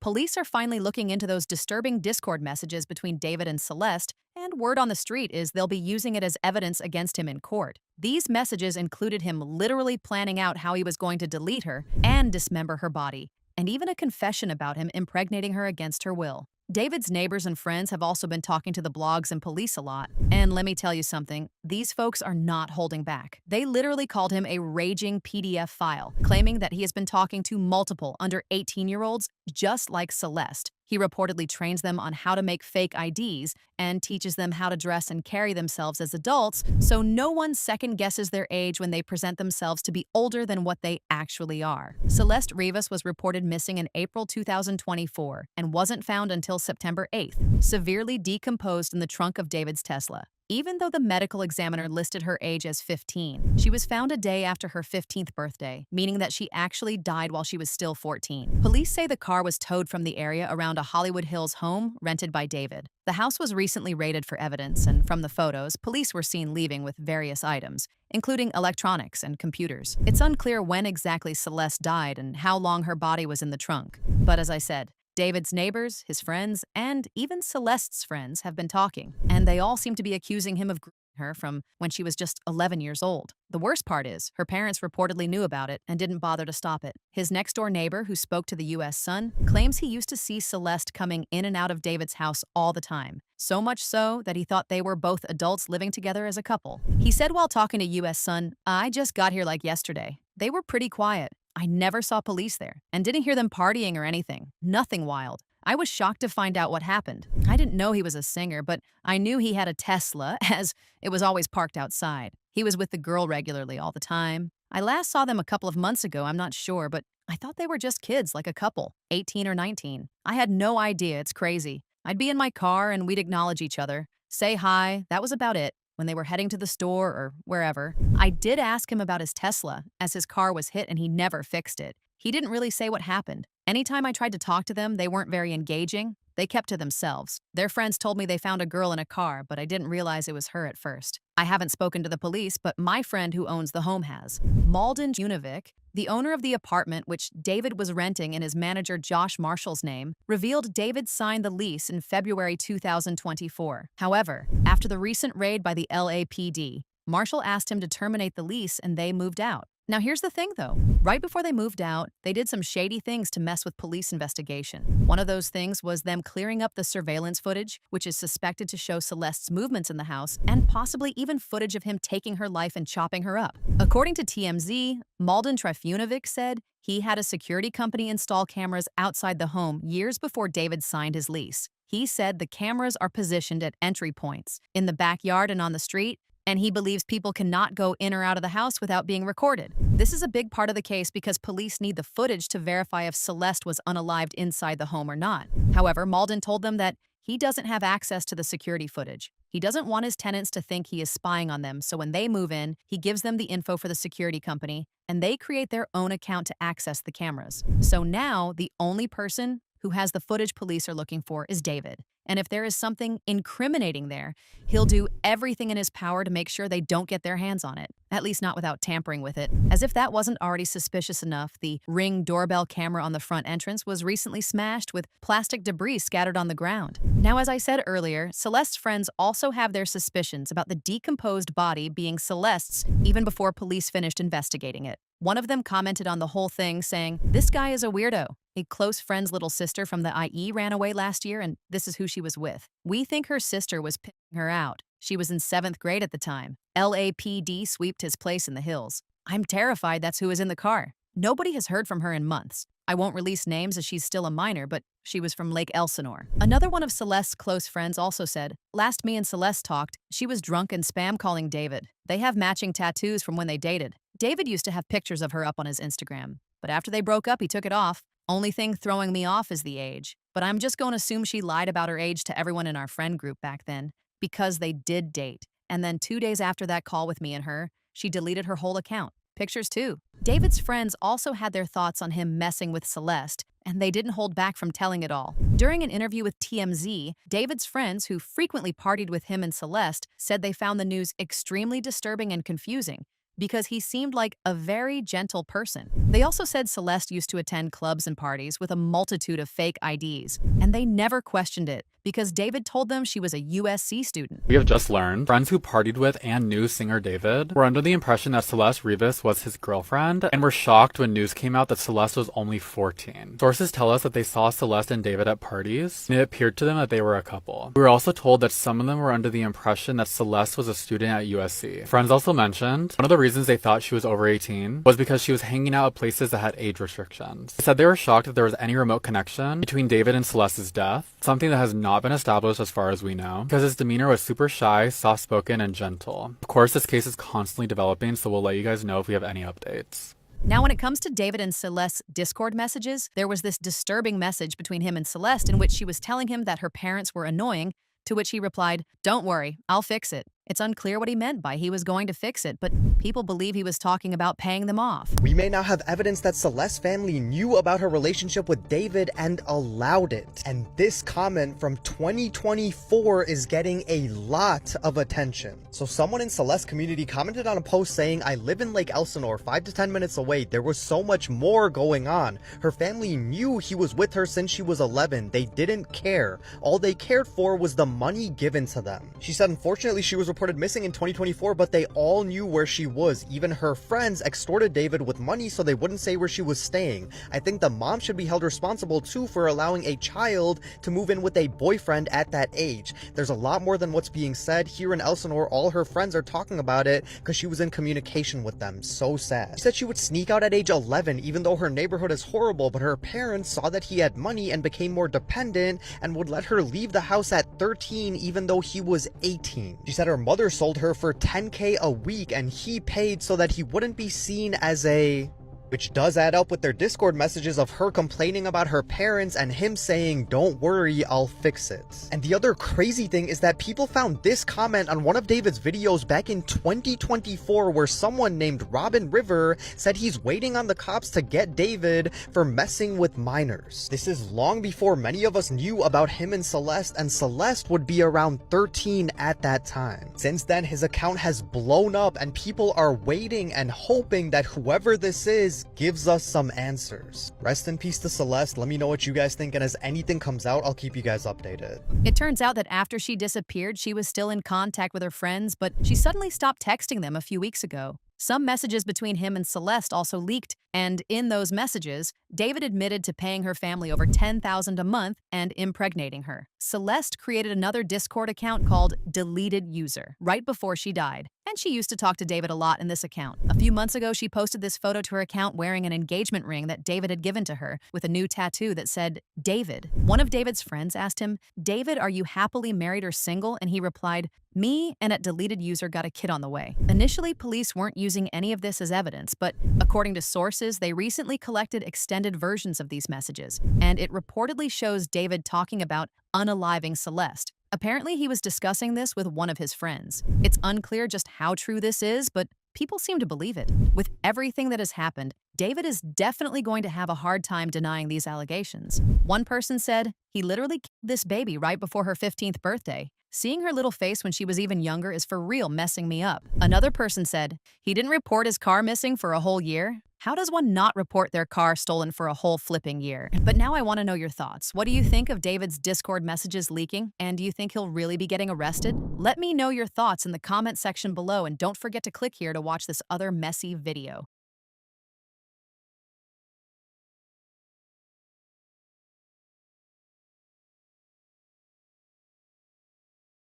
Police are finally looking into those disturbing Discord messages between David and Celeste, and word on the street is they'll be using it as evidence against him in court. These messages included him literally planning out how he was going to delete her and dismember her body, and even a confession about him impregnating her against her will. David's neighbors and friends have also been talking to the blogs and police a lot. And let me tell you something, these folks are not holding back. They literally called him a raging PDF file, claiming that he has been talking to multiple under 18-year-olds just like Celeste. He reportedly trains them on how to make fake IDs and teaches them how to dress and carry themselves as adults, so no one second-guesses their age when they present themselves to be older than what they actually are. Celeste Rivas was reported missing in April 2024 and wasn't found until September 8th, severely decomposed in the trunk of David's Tesla. Even though the medical examiner listed her age as 15, she was found a day after her 15th birthday, meaning that she actually died while she was still 14. Police say the car was towed from the area around a Hollywood Hills home rented by David. The house was recently raided for evidence, and from the photos, police were seen leaving with various items, including electronics and computers. It's unclear when exactly Celeste died and how long her body was in the trunk. But as I said, David's neighbors, his friends, and even Celeste's friends have been talking, and they all seem to be accusing him of grooming her from when she was just 11 years old. The worst part is, her parents reportedly knew about it and didn't bother to stop it. His next-door neighbor, who spoke to the U.S. Sun, claims he used to see Celeste coming in and out of David's house all the time, so much so that he thought they were both adults living together as a couple. He said while talking to U.S. Sun, "I just got here like yesterday. They were pretty quiet. I never saw police there and didn't hear them partying or anything. Nothing wild. I was shocked to find out what happened. I didn't know he was a singer, but I knew he had a Tesla, as it was always parked outside. He was with the girl regularly all the time. I last saw them a couple of months ago, I'm not sure, but I thought they were just kids, like a couple, 18 or 19. I had no idea, it's crazy. I'd be in my car and we'd acknowledge each other, say hi, that was about it. When they were heading to the store or wherever. I did ask him about his Tesla, as his car was hit and he never fixed it. He didn't really say what happened. Anytime I tried to talk to them, they weren't very engaging. They kept to themselves. Their friends told me they found a girl in a car, but I didn't realize it was her at first. I haven't spoken to the police, but my friend who owns the home has. Malden Junovic, the owner of the apartment which David was renting in his manager Josh Marshall's name, revealed David signed the lease in February 2024. However, after the recent raid by the LAPD, Marshall asked him to terminate the lease and they moved out. Now here's the thing though, right before they moved out, they did some shady things to mess with police investigation. One of those things was them clearing up the surveillance footage, which is suspected to show Celeste's movements in the house, and possibly even footage of him taking her life and chopping her up. According to TMZ, Malden Trifunovic said he had a security company install cameras outside the home years before David signed his lease. He said the cameras are positioned at entry points, in the backyard and on the street, and he believes people cannot go in or out of the house without being recorded. This is a big part of the case because police need the footage to verify if Celeste was unalived inside the home or not. However, Malden told them that he doesn't have access to the security footage. He doesn't want his tenants to think he is spying on them, so when they move in, he gives them the info for the security company, and they create their own account to access the cameras. So now, the only person who has the footage police are looking for is David. And if there is something incriminating there, he'll do everything in his power to make sure they don't get their hands on it, at least not without tampering with it. As if that wasn't already suspicious enough, the Ring doorbell camera on the front entrance was recently smashed with plastic debris scattered on the ground. Now, as I said earlier, Celeste's friends also have their suspicions about the decomposed body being Celeste's even before police finished investigating it. One of them commented on the whole thing saying, "This guy is a weirdo. A close friend's little sister from the IE ran away last year and this is who she was with. We think her sister was picking her out. She was in 7th grade at the time. LAPD sweeped his place in the hills. I'm terrified that's who is in the car. Nobody has heard from her in months. I won't release names as she's still a minor, but she was from Lake Elsinore." Another one of Celeste's close friends also said, "Last me and Celeste talked, she was drunk and spam calling David. They have matching tattoos from when they dated. David used to have pictures of her up on his Instagram, but after they broke up, he took it off. Only thing throwing me off is the age. But I'm just going to assume she lied about her age to everyone in our friend group back then, because they did date. And then 2 days after that call with me and her, she deleted her whole account. Pictures too." David's friends also had their thoughts on him messing with Celeste, and they didn't hold back from telling it all. During an interview with TMZ, David's friends, who frequently partied with him and Celeste, said they found the news extremely disturbing and confusing. because he seemed like a very gentle person. They also said Celeste used to attend clubs and parties with a multitude of fake IDs, and they never questioned it because David told them she was a USC student. We have just learned friends who partied with and knew singer David were under the impression that Celeste Rivas was his girlfriend and were shocked when news came out that Celeste was only 14. Sources tell us that they saw Celeste and David at parties, and it appeared to them that they were a couple. We were also told that some of them were under the impression that Celeste was a student at USC. Friends also mentioned one of the reasons they thought she was over 18 was because she was hanging out at places that had age restrictions. They said they were shocked that there was any remote connection between David and Celeste's death, something that has not been established as far as we know, because his demeanor was super shy, soft-spoken, and gentle. Of course, this case is constantly developing, so we'll let you guys know if we have any updates. Now, when it comes to David and Celeste's Discord messages, there was this disturbing message between him and Celeste in which she was telling him that her parents were annoying, to which he replied, "Don't worry, I'll fix it." It's unclear what he meant by he was going to fix it, but people believe he was talking about paying them off. We may now have evidence that Celeste's family knew about her relationship with David and allowed it. And this comment from 2024 is getting a lot of attention. So someone in Celeste's community commented on a post saying, "I live in Lake Elsinore, 5 to 10 minutes away. There was so much more going on. Her family knew he was with her since she was 11. They didn't care. All they cared for was the money given to them." She said, unfortunately, she was reported missing in 2024, but they all knew where she was. Even her friends extorted David with money so they wouldn't say where she was staying. I think the mom should be held responsible too for allowing a child to move in with a boyfriend at that age. There's a lot more than what's being said. Here in Elsinore, all her friends are talking about it because she was in communication with them. So sad. She said she would sneak out at age 11 even though her neighborhood is horrible, but her parents saw that he had money and became more dependent and would let her leave the house at 13 even though he was 18. She said her mother sold her for $10K a week and he paid so that he wouldn't be seen as a... Which does add up with their Discord messages of her complaining about her parents and him saying, "Don't worry, I'll fix it." And the other crazy thing is that people found this comment on one of David's videos back in 2024 where someone named Robin River said he's waiting on the cops to get David for messing with minors. This is long before many of us knew about him and Celeste would be around 13 at that time. Since then, his account has blown up and people are waiting and hoping that whoever this is gives us some answers. Rest in peace to Celeste. Let me know what you guys think, and as anything comes out, I'll keep you guys updated. It turns out that after she disappeared, she was still in contact with her friends, but she suddenly stopped texting them a few weeks ago. Some messages between him and Celeste also leaked, and in those messages, David admitted to paying her family over $10,000 a month and impregnating her. Celeste created another Discord account called Deleted User right before she died, and she used to talk to David a lot in this account. A few months ago, she posted this photo to her account wearing an engagement ring that David had given to her with a new tattoo that said, "David." One of David's friends asked him, "David, are you happily married or single?" And he replied, "Me and at Deleted User got a kid on the way." Initially, police weren't using any of this as evidence, but according to sources, they recently collected extended versions of these messages, and it reportedly shows David talking about unaliving Celeste. Apparently, he was discussing this with one of his friends. It's unclear just how true this is, but people seem to believe it. With everything that has happened, David is definitely going to have a hard time denying these allegations. One person said, "He literally killed this baby right before her 15th birthday. Seeing her little face when she was even younger is for real messing me up." Another person said, "He didn't report his car missing for a whole year. How does one not report their car stolen for a whole flipping year?" But now I want to know your thoughts. What do you think of David's Discord messages leaking? And do you think he'll really be getting arrested? Let me know your thoughts in the comment section below, and don't forget to click here to watch this other messy video.